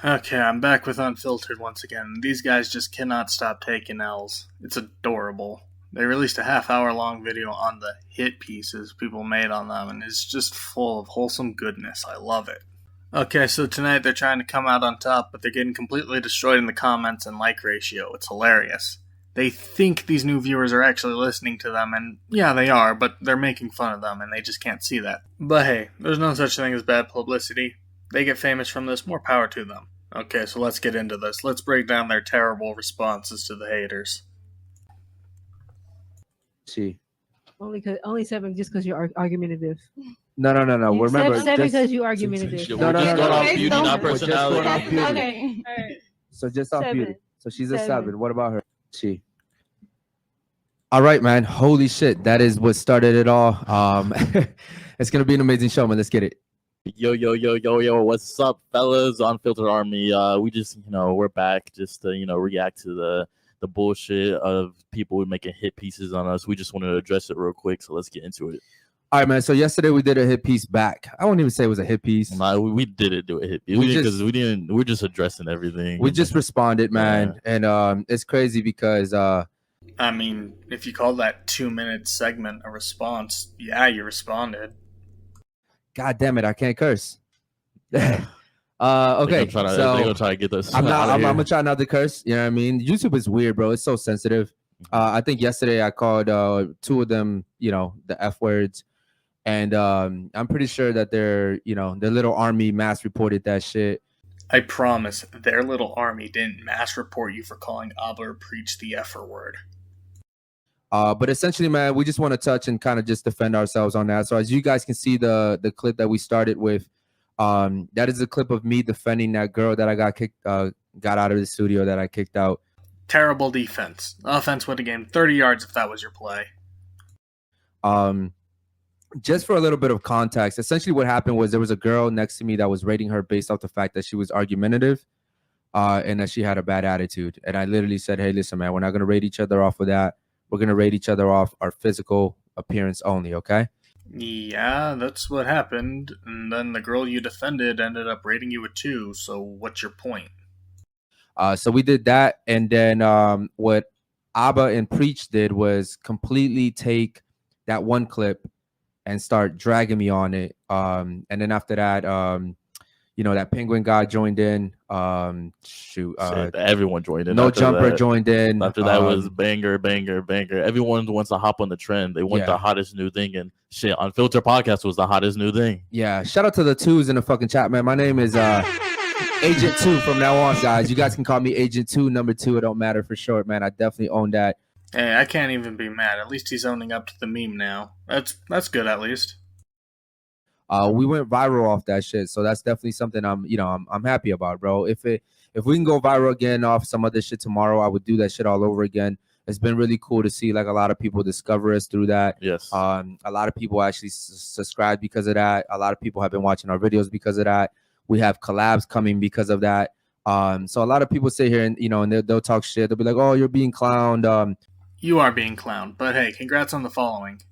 Okay, I'm back with Unfiltered once again. These guys just cannot stop taking L's. It's adorable. They released a half-hour-long video on the hit pieces people made on them, and it's just full of wholesome goodness. I love it. Okay, so tonight they're trying to come out on top, but they're getting completely destroyed in the comments and like ratio. It's hilarious. They think these new viewers are actually listening to them, and yeah, they are, but they're making fun of them, and they just can't see that. But hey, there's no such thing as bad publicity. They get famous from this, more power to them. Okay, so let's get into this. Let's break down their terrible responses to the haters. See. Only 7 just because you're argumentative. No. Remember, seven because you argumentative. No. Just going off beauty, not We're just personality. going off beauty. Okay. All right. So just off 7. beauty. So she's a 7. 7. What about her? She. All right, man. Holy shit. That is what started it all. It's gonna be an amazing show, man. Let's get it. Yo, what's up, fellas? Unfiltered Army. We just, we're back just to, react to the bullshit of people making hit pieces on us. We just wanted to address it real quick, so let's get into it. All right, man. So yesterday we did a hit piece back. I won't even say it was a hit piece. Nah, we didn't do a hit piece. We're just addressing everything. We just responded, man. Yeah. And it's crazy because I mean, if you call that 2-minute segment a response, yeah, you responded. God damn it, I can't curse. Okay, they're gonna try to get this. I'm gonna try not to curse. You know what I mean? YouTube is weird, bro. It's so sensitive. I think yesterday I called 2 of them, the F words, and I'm pretty sure that their little army mass reported that shit. I promise, their little army didn't mass report you for calling Abba or preach the F word. But essentially, man, we just want to touch and kind of just defend ourselves on that. So as you guys can see, the clip that we started with, that is a clip of me defending that girl that I got out of the studio that I kicked out. Terrible defense. Offense would have gained 30 yards if that was your play. Just for a little bit of context, essentially what happened was there was a girl next to me that was rating her based off the fact that she was argumentative and that she had a bad attitude. And I literally said, hey, listen, man, we're not going to rate each other off of that. We're going to rate each other off our physical appearance only, okay? Yeah, that's what happened. And then the girl you defended ended up rating you a 2. So what's your point? So we did that. And then what Abba and Preach did was completely take that one clip and start dragging me on it. And then after that, that Penguin guy joined in. Everyone joined in. NoJumpers joined in. After that was banger. Everyone wants to hop on the trend. They want the hottest new thing, and shit. Unfiltered podcast was the hottest new thing. Yeah, shout out to the 2s in the fucking chat, man. My name is Agent 2 from now on, guys. You guys can call me Agent 2, number 2. It don't matter for short, man. I definitely own that. Hey, I can't even be mad. At least he's owning up to the meme now. That's good, at least. We went viral off that shit, so that's definitely something I'm happy about, bro. If we can go viral again off some other shit tomorrow, I would do that shit all over again. It's been really cool to see like a lot of people discover us through that. Yes. A lot of people actually subscribe because of that. A lot of people have been watching our videos because of that. We have collabs coming because of that. So a lot of people sit here and and they'll talk shit. They'll be like, "Oh, you're being clowned." You are being clowned, but hey, congrats on the following.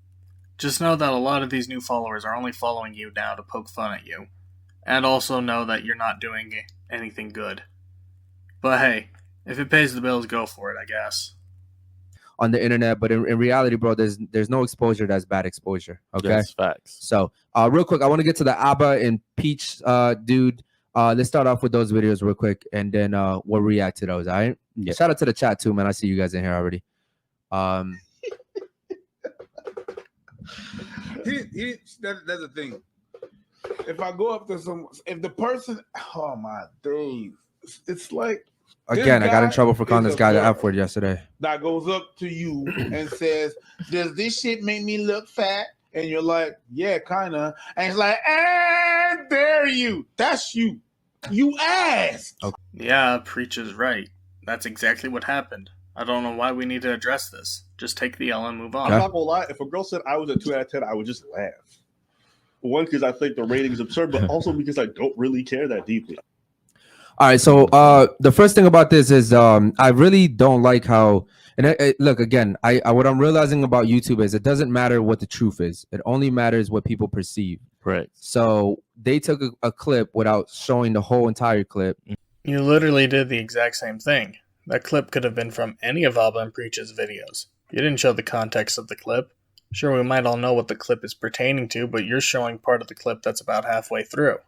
Just know that a lot of these new followers are only following you now to poke fun at you. And also know that you're not doing anything good. But hey, if it pays the bills, go for it, I guess. On the internet, but in reality, bro, there's no exposure that's bad exposure. Okay? Yes, facts. So real quick, I want to get to the Abba and Peach dude. Let's start off with those videos real quick, and then we'll react to those, all right? Yeah. Shout out to the chat too, man. I see you guys in here already. That's the thing. If I go up to if the person, oh my days, it's like again, I got in trouble for calling this guy the F word yesterday. That goes up to you and says, "Does this shit make me look fat?" And you're like, "Yeah, kinda." And it's like, "And dare you? That's you. You asked." Okay. Yeah, Preach is right. That's exactly what happened. I don't know why we need to address this. Just take the L and move on. I'm not gonna lie. If a girl said I was a 2 out of 10, I would just laugh. One, because I think the rating is absurd, but also because I don't really care that deeply. All right, so the first thing about this is I really don't like how. And look, again, what I'm realizing about YouTube is it doesn't matter what the truth is. It only matters what people perceive. Right. So they took a clip without showing the whole entire clip. You literally did the exact same thing. That clip could have been from any of Abba and Preach's videos. You didn't show the context of the clip. Sure, we might all know what the clip is pertaining to, but you're showing part of the clip that's about halfway through.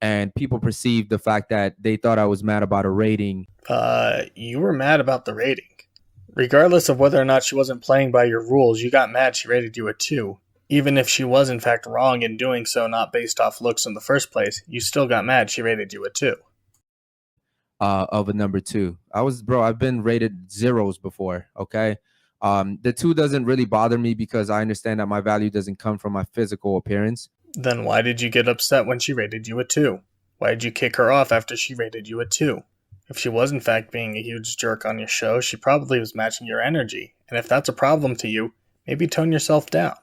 And people perceived the fact that they thought I was mad about a rating. You were mad about the rating. Regardless of whether or not she wasn't playing by your rules, you got mad she rated you a 2. Even if she was in fact wrong in doing so, not based off looks in the first place, you still got mad she rated you a 2. Of a number 2. I've been rated 0s before, okay? The 2 doesn't really bother me because I understand that my value doesn't come from my physical appearance. Then why did you get upset when she rated you a 2? Why did you kick her off after she rated you a 2? If she was in fact being a huge jerk on your show, she probably was matching your energy. And if that's a problem to you, maybe tone yourself down.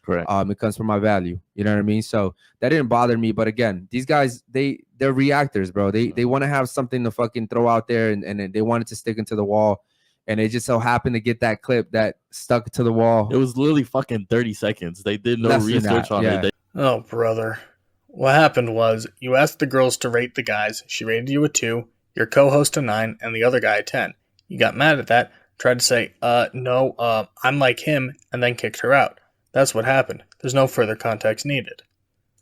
Correct. It comes from my value. You know what I mean? So that didn't bother me. But again, these guys, they're reactors, bro. They want to have something to fucking throw out there, and they want it to stick into the wall. And they just so happened to get that clip that stuck to the wall. It was literally fucking 30 seconds. They did no research on it. Oh, brother. What happened was, you asked the girls to rate the guys. She rated you a 2, your co-host a 9, and the other guy a 10. You got mad at that, tried to say, no, I'm like him, and then kicked her out. That's what happened. There's no further context needed.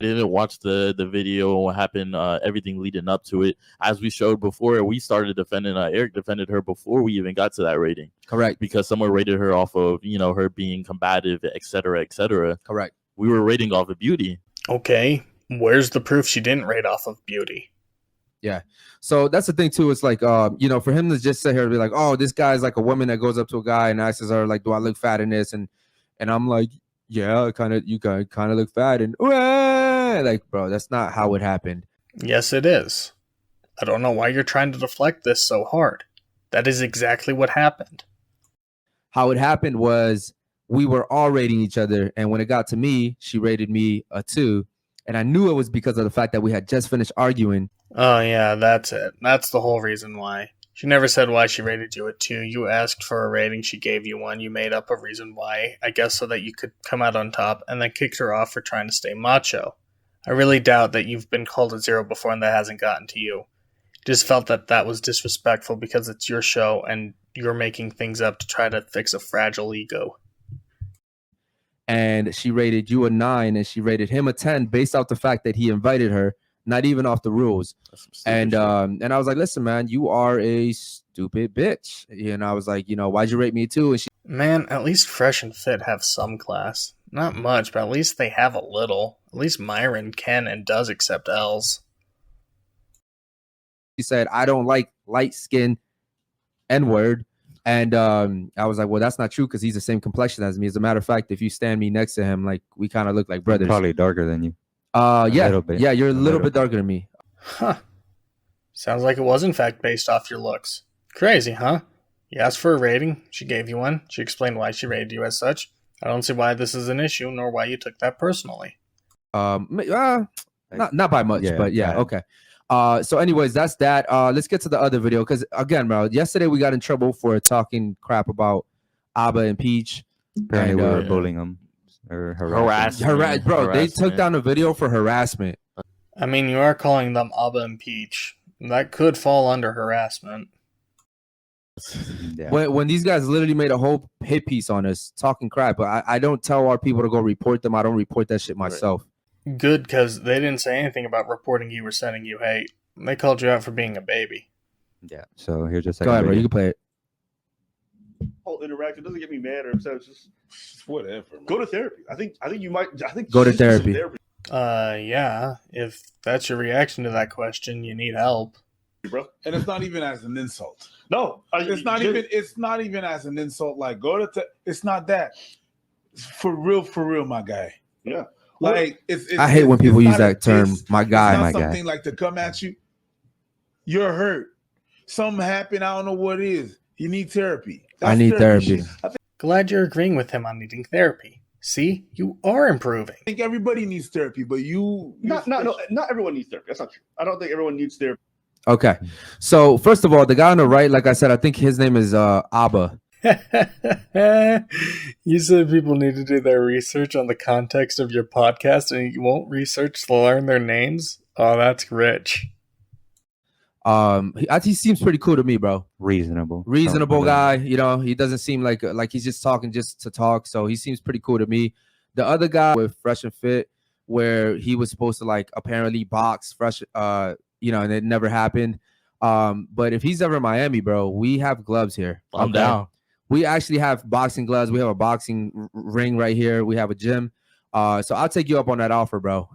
I didn't watch the video and what happened, everything leading up to it. As we showed before, we started defending, Eric defended her before we even got to that rating. Correct. Because someone rated her off of, her being combative, et cetera, et cetera. Correct. We were rating off of beauty. Okay, where's the proof she didn't rate off of beauty? Yeah. So that's the thing too. It's like, for him to just sit here and be like, oh, this guy's like a woman that goes up to a guy and asks her, like, do I look fat in this? And I'm like, yeah, you kind of look fat. And like, bro, that's not how it happened. Yes, it is. I don't know why you're trying to deflect this so hard. That is exactly what happened. How it happened was we were all rating each other. And when it got to me, she rated me a 2. And I knew it was because of the fact that we had just finished arguing. Oh, yeah, that's it. That's the whole reason why. She never said why she rated you a 2. You asked for a rating, she gave you 1. You made up a reason why, I guess so that you could come out on top, and then kicked her off for trying to stay macho. I really doubt that you've been called a 0 before and that hasn't gotten to you. Just felt that was disrespectful because it's your show and you're making things up to try to fix a fragile ego. And she rated you a 9 and she rated him a 10 based off the fact that he invited her, not even off the rules. And I was like, listen, man, you are a stupid bitch. And I was like, why'd you rate me a 2? And Man, at least Fresh and Fit have some class. Not much, but at least they have a little. At least Myron can and does accept L's. she said, I don't like light skin N-word. And I was like, well, that's not true because he's the same complexion as me. As a matter of fact, if you stand me next to him, like we kind of look like brothers. Probably darker than you. Yeah, little bit. Yeah, you're a little bit darker than me. Huh. Sounds like it was in fact based off your looks. Crazy, huh? You asked for a rating, she gave you one, she explained why she rated you as such. I don't see why this is an issue, nor why you took that personally. Not by much, Yeah, but yeah, yeah. okay. So anyways, that's that. Let's get to the other video because again, bro, yesterday we got in trouble for talking crap about Abba and Peach. Apparently, And, we were bullying them or harassing. Bro, they took down a video for harassment. I mean, you are calling them Abba and Peach. That could fall under harassment. Yeah. When these guys literally made a whole hit piece on us talking crap, but I don't tell our people to go report them. I don't report that shit myself. Good, because they didn't say anything about reporting you or sending you hate. They called you out for being a baby. Yeah. So here's just Go ahead, bro. You can play it. Whole interaction doesn't get me mad or upset. It's just Whatever. go to therapy. I think you might. I think Go to you should do some therapy. Yeah, if that's your reaction to that question, you need help. bro. And it's not even as an insult. No, It's not even as an insult. Like it's not that. For real, my guy. Yeah. Like it's I hate when people it's use not that term, it's my guy. not my guy. something like to come at you. You're hurt. Something happened. I don't know what it is. You need therapy. I need therapy. shit. I Glad you're agreeing with him on needing therapy. See, you are improving. think everybody needs therapy, but Not everyone needs therapy. That's not true. I don't think everyone needs therapy. Okay. So first of all, the guy on the right, like I said, I think his name is Abba. You said people need to do their research on the context of your podcast and you won't research to learn their names? Oh, that's rich. He seems pretty cool to me, bro. Reasonable. Reasonable Oh, guy. You know, he doesn't seem like he's just talking just to talk. So he seems pretty cool to me. The other guy with Fresh and Fit, where he was supposed to like apparently box Fresh, you know, and it never happened. But if he's ever in Miami, bro, we have gloves here. I'm down. We actually have boxing gloves. We have a boxing ring right here. We have a gym. So I'll take you up on that offer, bro.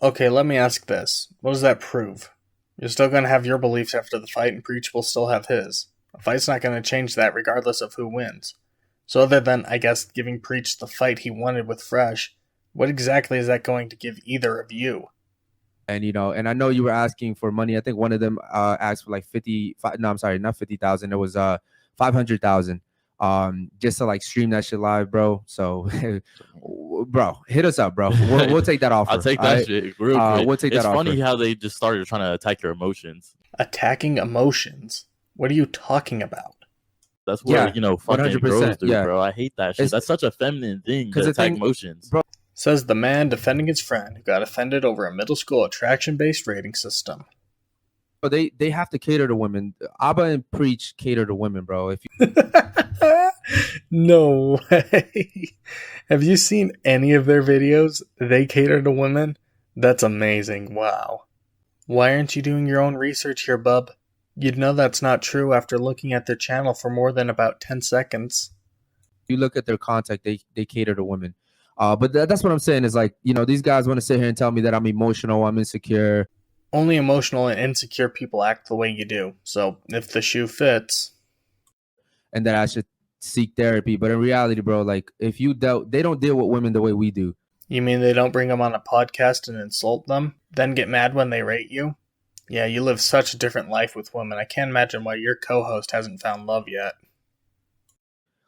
Okay, let me ask this. What does that prove? You're still going to have your beliefs after the fight, and Preach will still have his. A fight's not going to change that regardless of who wins. So other than, I guess, giving Preach the fight he wanted with Fresh, what exactly is that going to give either of you? And, you know, and I know you were asking for money. I think one of them asked for like 50. No, I'm sorry, not 50,000. It was 500,000. Just to like stream that shit live, bro. So, bro, hit us up, bro. We'll take that offer. I'll take that shit real quick. We'll take that It's funny offer. how they just started trying to attack your emotions. Attacking emotions? What are you talking about? That's what, Yeah, you know, fucking 100%, girls do, yeah. bro. I hate that shit. That's such a feminine thing to the attack thing- emotions. bro, Says the man defending his friend who got offended over a middle school attraction-based rating system. they have to cater to women. Abba and Preach cater to women, bro. If you No way. Have you seen any of their videos? They cater to women? That's amazing. Wow. Why aren't you doing your own research here, bub? You'd know that's not true after looking at their channel for more than about 10 seconds. look at their content, they cater to women. But that's what I'm saying is like, you know, these guys want to sit here and tell me that I'm emotional, I'm insecure. Only emotional and insecure people act the way you do. So if the shoe fits, And that I should seek therapy. But in reality, bro, like if you they don't deal with women the way we do. you mean they don't bring them on a podcast and insult them, then get mad when they rate you? Yeah, you live such a different life with women. I can't imagine why your co-host hasn't found love yet.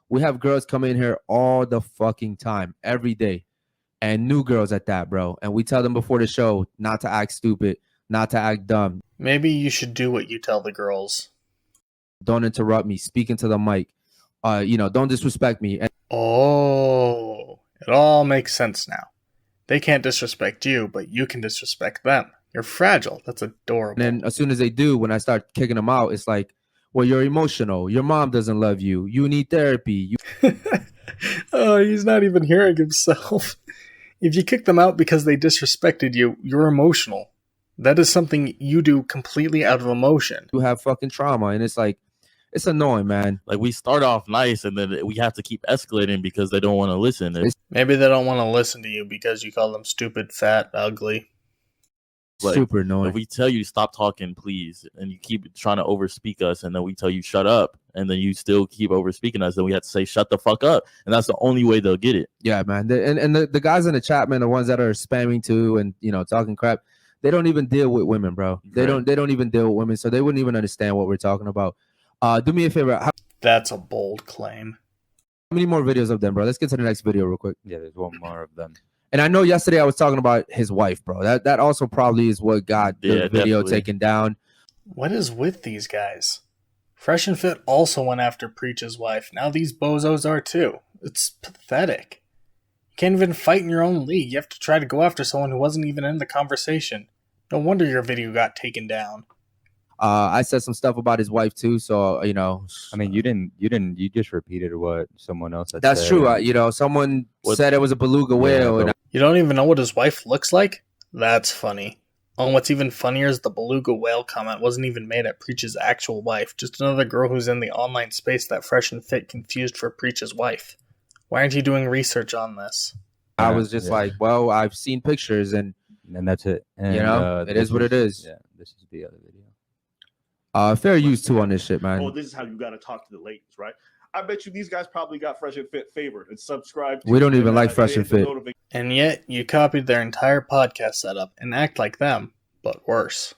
We have girls come in here all the fucking time, every day. And new girls at that, bro. And we tell them before the show not to act stupid, not to act dumb. Maybe you should do what you tell the girls. Don't interrupt me, speak into the mic. You know, don't disrespect me. And Oh, it all makes sense now. They can't disrespect you, but you can disrespect them. You're fragile. That's adorable. then as soon as they do, when I start kicking them out, it's like, well, you're emotional. Your mom doesn't love you. You need therapy. Oh, he's not even hearing himself. If you kick them out because they disrespected you, you're emotional. That is something you do completely out of emotion. You have fucking trauma. And it's like, it's annoying, man. Like we start off nice and then we have to keep escalating because they don't want to listen. Maybe they don't want to listen to you because you call them stupid, fat, ugly. Like, Super annoying. if we tell you stop talking, please, and you keep trying to overspeak us, and then we tell you shut up, and then you still keep overspeaking us, then we have to say shut the fuck up, and that's the only way they'll get it. Yeah, man. The guys in the chat, man, the ones that are spamming too and, you know, talking crap, they don't even deal with women, bro. They don't even deal with women, so they wouldn't even understand what we're talking about. Do me a favor. How That's a bold claim. many more videos of them, bro? Let's get to the next video real quick. Yeah, there's one more of them. And I know yesterday I was talking about his wife, bro. That also probably is what got the video definitely taken down. What is with these guys? Fresh and Fit also went after Preach's wife. Now these bozos are too. It's pathetic. You can't even fight in your own league. You have to try to go after someone who wasn't even in the conversation. No wonder your video got taken down. I said some stuff about his wife too, so you know. I mean, you just repeated what someone else had That's said. true. You know, someone said it was a beluga whale. And You don't even know what his wife looks like? That's funny. Oh, and what's even funnier is the beluga whale comment wasn't even made at Preach's actual wife, just another girl who's in the online space that Fresh and Fit confused for Preach's wife. Why aren't you doing research on this? I was just like, well, I've seen pictures, and that's it. And, you know, it is what it is. Yeah, this is the other video. Fair use too on this shit, man. Oh, this is how you got to talk to the ladies, right? I bet you these guys probably got Fresh and Fit favored and subscribed. We don't even like Fresh and Fit. And yet, you copied their entire podcast setup and act like them, but worse.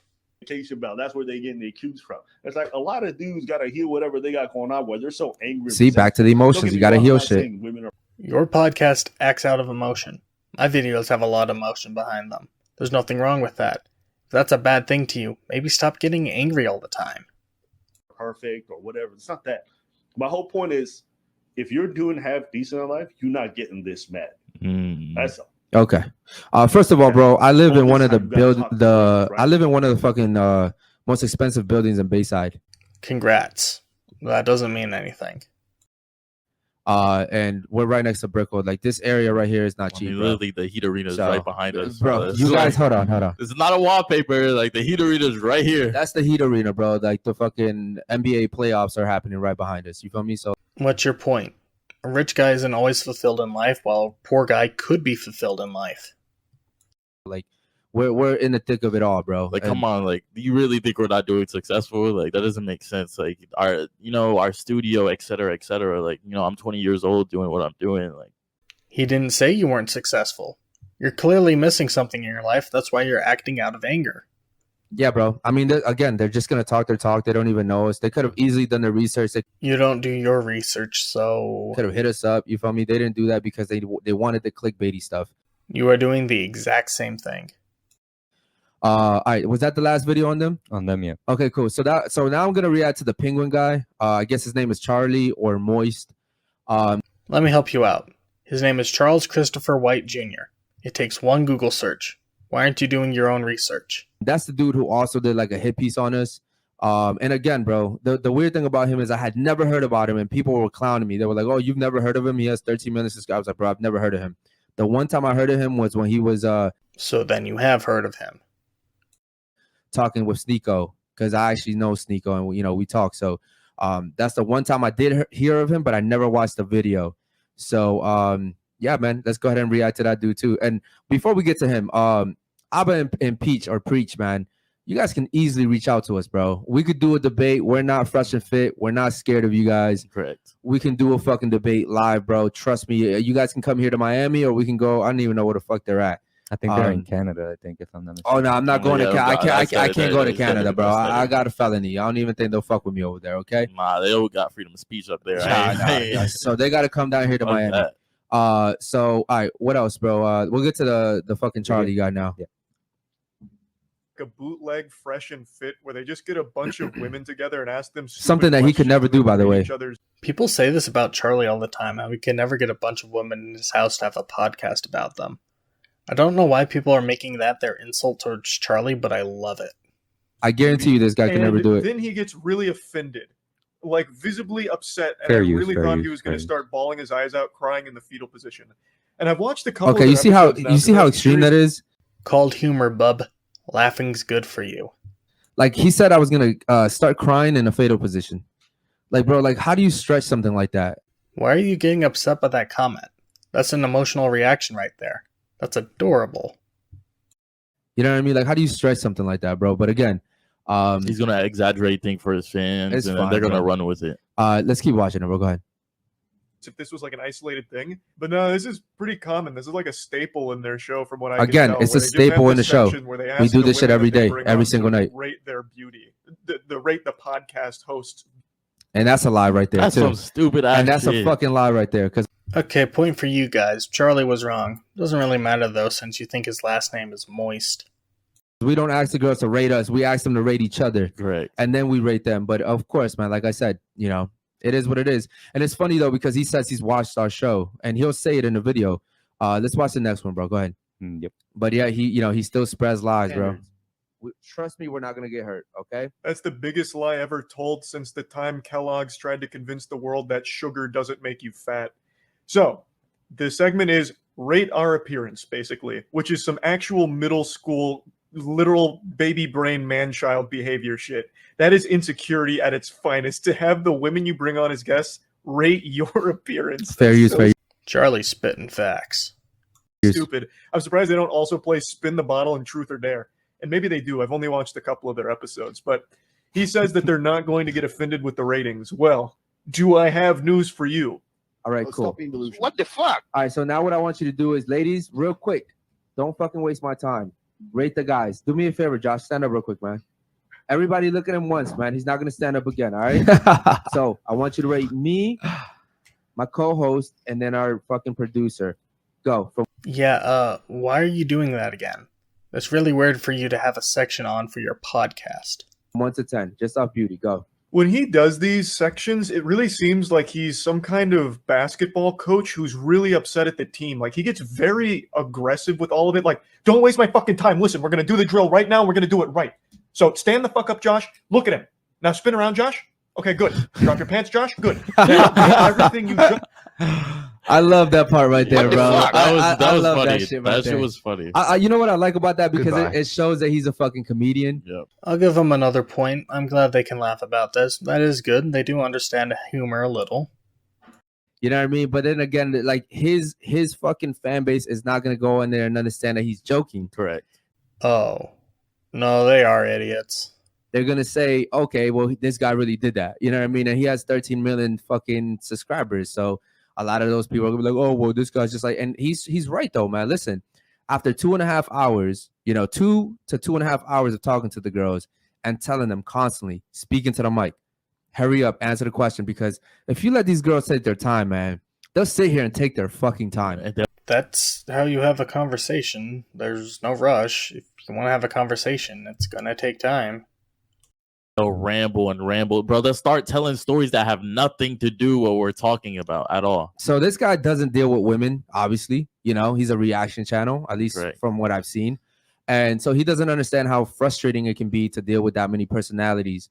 Bell. That's where they getting the accused from. It's like a lot of dudes got to heal whatever they got going on, where they're so angry. See, back to the emotions. You got to heal shit. Your podcast acts out of emotion. My videos have a lot of emotion behind them. There's nothing wrong with that. If that's a bad thing to you, maybe stop getting angry all the time. Perfect or whatever. It's not that. My whole point is if you're doing half decent in life, you're not getting this mad. That's all. Okay. First of all, bro, I live in one of the I live in one of the fucking most expensive buildings in Bayside. Congrats. That doesn't mean anything. And we're right next to Brickell. Like this area right here is not cheap. Bro. Literally, the Heat Arena is right behind us, bro. You guys, hold on. It's not a wallpaper. Like the Heat Arena is right here. That's the Heat Arena, bro. Like the fucking NBA playoffs are happening right behind us. You feel me? So, what's your point? A rich guy isn't always fulfilled in life, while a poor guy could be fulfilled in life. Like, we're in the thick of it all, bro. Like, come on, like, do you really think we're not doing successful? Like, that doesn't make sense. Like, our studio, et cetera, et cetera. Like, I'm 20 years old doing what I'm doing. Like, he didn't say you weren't successful. You're clearly missing something in your life. That's why you're acting out of anger. Yeah, bro. I mean, again, they're just gonna talk their talk. They don't even know us. They could have easily done their research. You don't do your research, so could have hit us up. You feel me? They didn't do that because they wanted the clickbaity stuff. You are doing the exact same thing. All right, was that the last video on them? On them, yeah. Okay, cool. So now I'm gonna react to the penguin guy. I guess his name is Charlie or Moist. Let me help you out. His name is Charles Christopher White Jr. It takes one Google search. Why aren't you doing your own research? That's the dude who also did like a hit piece on us. And again, bro, the weird thing about him is I had never heard about him, and people were clowning me. They were like, "Oh, you've never heard of him? He has 13 million subscribers." I was like, "Bro, I've never heard of him." The one time I heard of him was when he was So then you have heard of him. Talking with Sneeko, because I actually know Sneeko, and we talk. So that's the one time I did hear of him, but I never watched the video. So yeah, man, let's go ahead and react to that dude too. And before we get to him, Abba and Peach or Preach, man, you guys can easily reach out to us, bro. We could do a debate. We're not fresh and fit. We're not scared of you guys. Correct. We can do a fucking debate live, bro. Trust me. You guys can come here to Miami, or we can go. I don't even know where the fuck they're at. I think they're in Canada. I think if I'm not mistaken. Oh no, I'm not going to Canada. I can't go to Canada, better, bro. I got a felony. I don't even think they'll fuck with me over there. Okay. Nah, they all got freedom of speech up there. Nah. So they got to come down here to Miami. That. So all right, what else, bro? We'll get to the fucking Charlie guy now. Yeah. A bootleg Fresh and Fit where they just get a bunch of women together and ask them something that he could never do, by the way. People say this about Charlie all the time, how we can never get a bunch of women in his house to have a podcast about them. I don't know why people are making that their insult towards Charlie, but I love it. I guarantee you this guy can never do it. Then he gets really offended, like visibly upset, and Fair I use, really fair thought use, he was going fair to use. start bawling his eyes out, crying in the fetal position. And I've watched a couple. Okay, of you see how episodes now, extreme that is? Called humor, bub. Laughing's good for you. Like he said I was gonna start crying in a fetal position. Like, bro, like how do you stretch something like that? Why are you getting upset by that comment? That's an emotional reaction right there. That's adorable. You know what I mean? Like, how do you stretch something like that, bro? But again, he's gonna exaggerate things for his fans, and fine, they're gonna bro. run with it. Let's keep watching it, bro. Go ahead. if this was like an isolated thing, but no, this is pretty common. This is like a staple in their show, from what I Again, can tell, it's a where they just staple have in the this show. section where they We ask do the this shit women every that they day, bring every on single to night. Rate their beauty, the rate the podcast hosts. And that's a lie right there, That's too. some stupid ass And that's shit. a fucking lie right there. Because Okay, point for you guys. Charlie was wrong. Doesn't really matter though, since you think his last name is Moist. we don't ask the girls to rate us. We ask them to rate each other. Correct. And then we rate them. But of course, man, like I said, you know, it is what it is. And it's funny, though, because he says he's watched our show. And he'll say it in the video. Let's watch the next one, bro. Go ahead. Yep. But yeah, he still spreads lies, bro. Trust me, we're not going to get hurt, okay? That's the biggest lie ever told since the time Kellogg's tried to convince the world that sugar doesn't make you fat. So, the segment is rate our appearance, basically, which is some actual middle school, literal baby brain man-child behavior shit. That is insecurity at its finest. To have the women you bring on as guests rate your appearance. Fair That's use, so fair use. Charlie spitting facts. stupid. I'm surprised they don't also play Spin the Bottle and Truth or Dare. And maybe they do. I've only watched a couple of their episodes. But he says that they're not going to get offended with the ratings. Well, do I have news for you? All right, Let's cool. stop being delusional. What the fuck? All right, so now what I want you to do is, ladies, real quick, don't fucking waste my time. Rate the guys. Do me a favor, Josh. Stand up real quick, man. Everybody look at him once, man. He's not going to stand up again, all right? So I want you to rate me, my co-host, and then our fucking producer. Go. From Yeah, why are you doing that again? It's really weird for you to have a section on for your podcast. 1 to 10, just off beauty. Go. When he does these sections, it really seems like he's some kind of basketball coach who's really upset at the team. Like, he gets very aggressive with all of it. Like, don't waste my fucking time. Listen, we're going to do the drill right now. We're going to do it right. So stand the fuck up, Josh. Look at him. Now spin around, Josh. Okay, good. Drop your pants, Josh. Good. Now, do everything you just... I love that part right there, What the bro. fuck? That was love funny. That shit right That shit there. was funny. You know what I like about that? Because Goodbye. it shows that he's a fucking comedian. Yep. I'll give them another point. I'm glad they can laugh about this. That is good. They do understand humor a little. You know what I mean? But then again, like his fucking fan base is not gonna go in there and understand that he's joking. Correct. Oh. No, they are idiots. They're gonna say, okay, well, this guy really did that. You know what I mean? And he has 13 million fucking subscribers. So a lot of those people are gonna be like, oh, well, this guy's just like, and he's right though, man. Listen, after 2.5 hours, 2 to 2.5 hours of talking to the girls and telling them constantly, speaking to the mic, hurry up, answer the question, because if you let these girls take their time, man, they'll sit here and take their fucking time. That's how you have a conversation. There's no rush. If you want to have a conversation, it's gonna take time. They'll ramble and ramble, bro. They'll start telling stories that have nothing to do with what we're talking about at all. So this guy doesn't deal with women, obviously. He's a reaction channel, at least Right. from what I've seen. And so he doesn't understand how frustrating it can be to deal with that many personalities.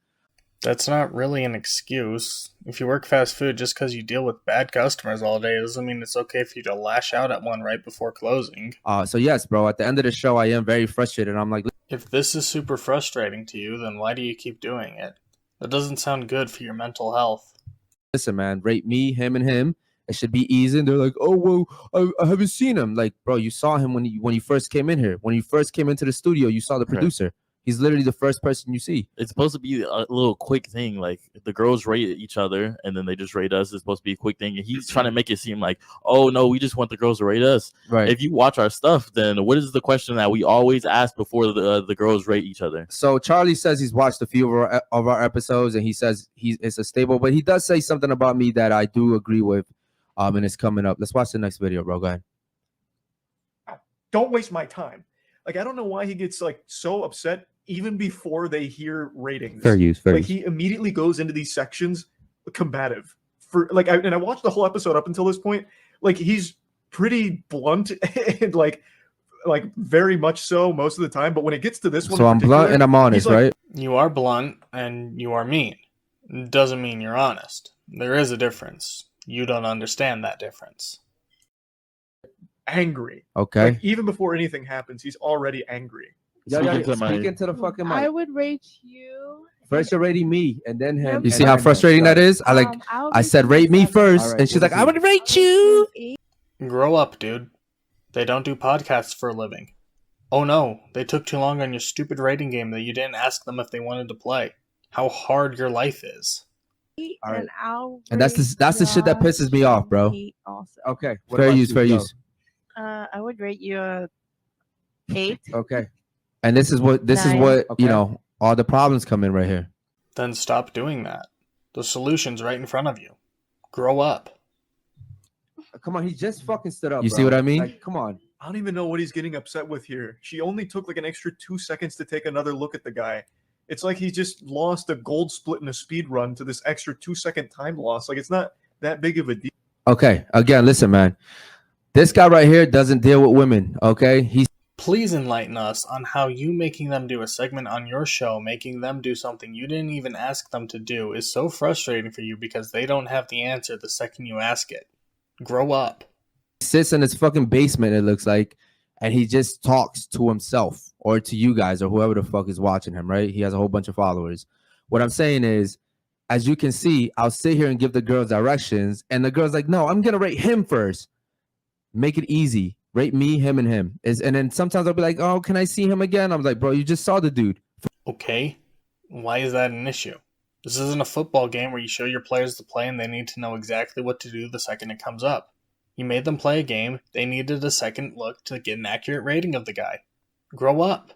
That's not really an excuse. If you work fast food, just because you deal with bad customers all day doesn't mean it's okay for you to lash out at one right before closing. So yes, bro, at the end of the show, I am very frustrated. I'm like, If this is super frustrating to you, then why do you keep doing it? That doesn't sound good for your mental health. listen, man, rate me, him, and him. It should be easy. And they're like, oh, well, I haven't seen him. Like, bro, you saw him when you first came in here. When you first came into the studio, you saw the producer. He's literally the first person you see. It's supposed to be a little quick thing. Like, the girls rate each other, and then they just rate us. It's supposed to be a quick thing. And he's trying to make it seem like, oh, no, we just want the girls to rate us. Right. If you watch our stuff, then what is the question that we always ask before the girls rate each other? So Charlie says he's watched a few of our episodes, and he says it's a stable. But he does say something about me that I do agree with, and it's coming up. Let's watch the next video, bro. Go ahead. Don't waste my time. Like, I don't know why he gets like so upset even before they hear ratings. Fair use. Fair Like, use. he immediately goes into these sections combative. And I watched the whole episode up until this point. Like, he's pretty blunt and like very much so most of the time. But when it gets to this one, So in I'm blunt particular, and I'm honest, he's like, right? You are blunt and you are mean. It doesn't mean you're honest. There is a difference. You don't understand that difference. angry. Okay. Like, even before anything happens, he's already angry. Speaking to my- Speaking to the fucking I mic. would rate you. First you're rating me, and then him. Yep. You see And how then frustrating that is? I said rate me first, All right, and she's what like, is I he? would rate you. Grow up, dude. They don't do podcasts for a living. Oh no, they took too long on your stupid rating game that you didn't ask them if they wanted to play. How hard your life is. All right. And I'll And that's the shit that rate pisses me off, bro. Josh also. Okay. What Fair about use, you, fair Joe? use. I would rate you a 8. Okay. And this is what Nine. Okay. All the problems come in right here. Then stop doing that. The solution's right in front of you. Grow up. Come on, he just fucking stood up. You bro. see what I mean? Like, come on. I don't even know what he's getting upset with here. She only took like an extra 2 seconds to take another look at the guy. It's like he just lost a gold split in a speed run to this extra 2-second time loss. Like, it's not that big of a deal. Okay. Again, listen, man. This guy right here doesn't deal with women. Okay. He's Please enlighten us on how you making them do a segment on your show, making them do something you didn't even ask them to do, is so frustrating for you because they don't have the answer the second you ask it. Grow up. sits in his fucking basement, it looks like, and he just talks to himself or to you guys or whoever the fuck is watching him, right? He has a whole bunch of followers. What I'm saying is, as you can see, I'll sit here and give the girls directions, and the girl's like, no, I'm going to rate him first. Make it easy. Rate me, him, and him. And then sometimes I'll be like, oh, can I see him again? I'm like, bro, you just saw the dude. Okay? Why is that an issue? This isn't a football game where you show your players the play and they need to know exactly what to do the second it comes up. You made them play a game, they needed a second look to get an accurate rating of the guy. Grow up.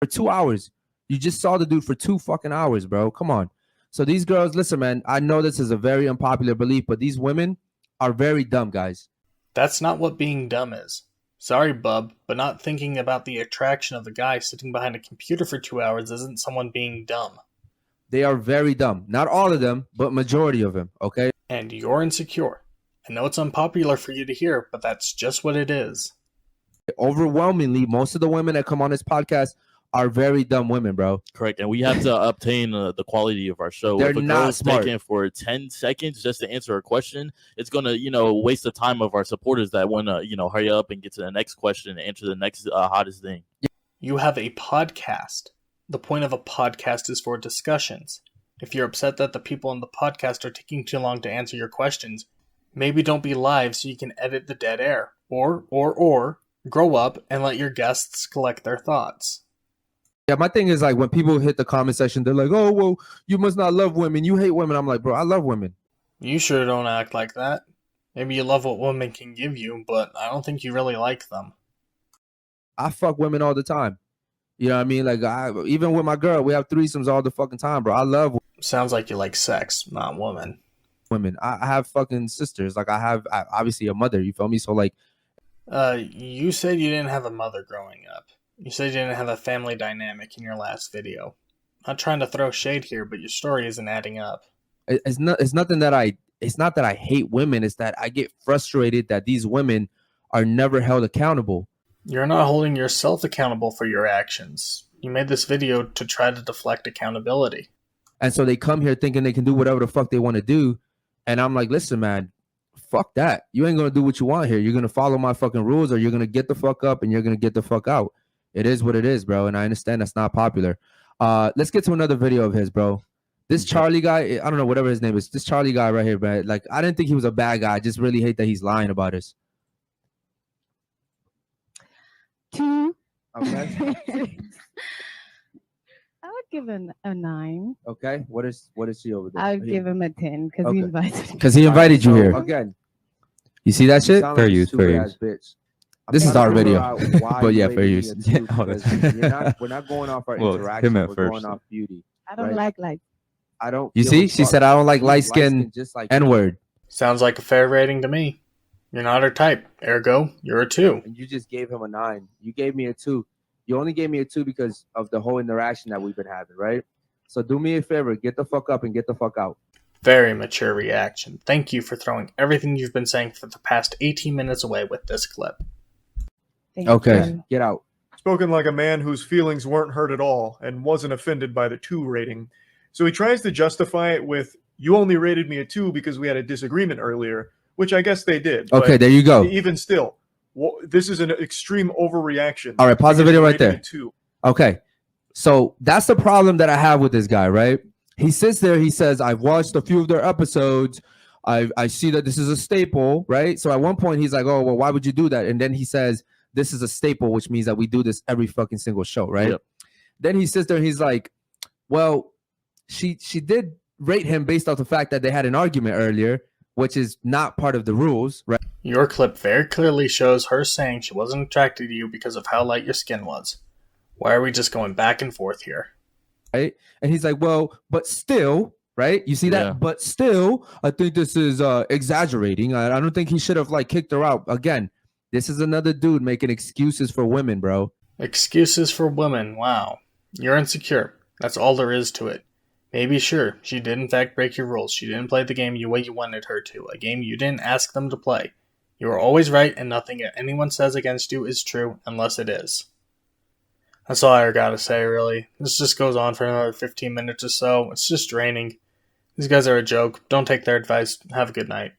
For 2 hours. You just saw the dude for 2 fucking hours, bro. Come on. So these girls, listen, man, I know this is a very unpopular belief, but these women are very dumb, guys. That's not what being dumb is. Sorry, bub, but not thinking about the attraction of the guy sitting behind a computer for 2 hours isn't someone being dumb. They are very dumb. Not all of them, but majority of them, okay? And you're insecure. I know it's unpopular for you to hear, but that's just what it is. Overwhelmingly, most of the women that come on this podcast are very dumb women, bro. Correct, and we have to obtain the quality of our show. They're if a not girl's smart. taking for 10 seconds just to answer a question, it's gonna, waste the time of our supporters that want to, hurry up and get to the next question and answer the next hottest thing. You have a podcast. The point of a podcast is for discussions. If you're upset that the people on the podcast are taking too long to answer your questions, maybe don't be live so you can edit the dead air. Or, grow up and let your guests collect their thoughts. Yeah, my thing is like when people hit the comment section, they're like, oh, well, you must not love women. You hate women. I'm like, bro, I love women. You sure don't act like that. Maybe you love what women can give you, but I don't think you really like them. I fuck women all the time. You know what I mean? Like, even with my girl, we have threesomes all the fucking time, bro. I love Sounds like you like sex, not women. women. I have fucking sisters. Like, I have obviously a mother. You feel me? So, like, You said you didn't have a mother growing up. You said you didn't have a family dynamic in your last video. Not trying to throw shade here, but your story isn't adding up. it's not that I hate women. It's that I get frustrated that these women are never held accountable. You're not holding yourself accountable for your actions. You made this video to try to deflect accountability. And so they come here thinking they can do whatever the fuck they want to do. And I'm like, listen, man, fuck that. You ain't going to do what you want here. You're going to follow my fucking rules, or you're going to get the fuck up and you're going to get the fuck out. It is what it is, bro. And I understand that's not popular. Let's get to another video of his, bro. This Charlie guy, I don't know, whatever his name is. This Charlie guy right here, man. Like, I didn't think he was a bad guy. I just really hate that he's lying about this. 2. Okay. I would give him a 9. Okay. What is she over there? I would give him a 10 because Okay. he invited me. Because he invited you So, here. Again. You see that shit? Fair use, fair use. This is our video. But yeah, fair use. Yeah, oh, We're not going off our Well, interaction. him at We're first. going off beauty. I don't Right. like I don't. You give see? a She fuck. said I don't like light skin Light-skinned just like N-word. Sounds like a fair rating to me. You're not her type. Ergo, you're a 2. And you just gave him a 9. You gave me a 2. You only gave me a 2 because of the whole interaction that we've been having, right? So do me a favor, get the fuck up and get the fuck out. Very mature reaction. Thank you for throwing everything you've been saying for the past 18 minutes away with this clip. Thank Okay, you. get out. Spoken like a man whose feelings weren't hurt at all and wasn't offended by the 2 rating. So he tries to justify it with, you only rated me a 2 because we had a disagreement earlier, which I guess they did. Okay, but there you go. even still, this is an extreme overreaction. All right, pause the because video you right rated there. it 2. Okay, so that's the problem that I have with this guy, right? He sits there, he says, I've watched a few of their episodes. I see that this is a staple, right? So at one point he's like, oh, well, why would you do that? And then he says, this is a staple, which means that we do this every fucking single show, right? Yep. Then he sits there and he's like, well, she did rate him based off the fact that they had an argument earlier, which is not part of the rules, right? Your clip very clearly shows her saying she wasn't attracted to you because of how light your skin was. Why are we just going back and forth here? Right? And he's like, well, but still, right? You see that? Yeah. But still, I think this is exaggerating. I don't think he should have like kicked her out. Again, this is another dude making excuses for women, bro. Excuses for women. Wow. You're insecure. That's all there is to it. Maybe sure, she did in fact break your rules. She didn't play the game the way you wanted her to. A game you didn't ask them to play. You are always right and nothing anyone says against you is true unless it is. That's all I gotta say, really. This just goes on for another 15 minutes or so. It's just draining. These guys are a joke. Don't take their advice. Have a good night.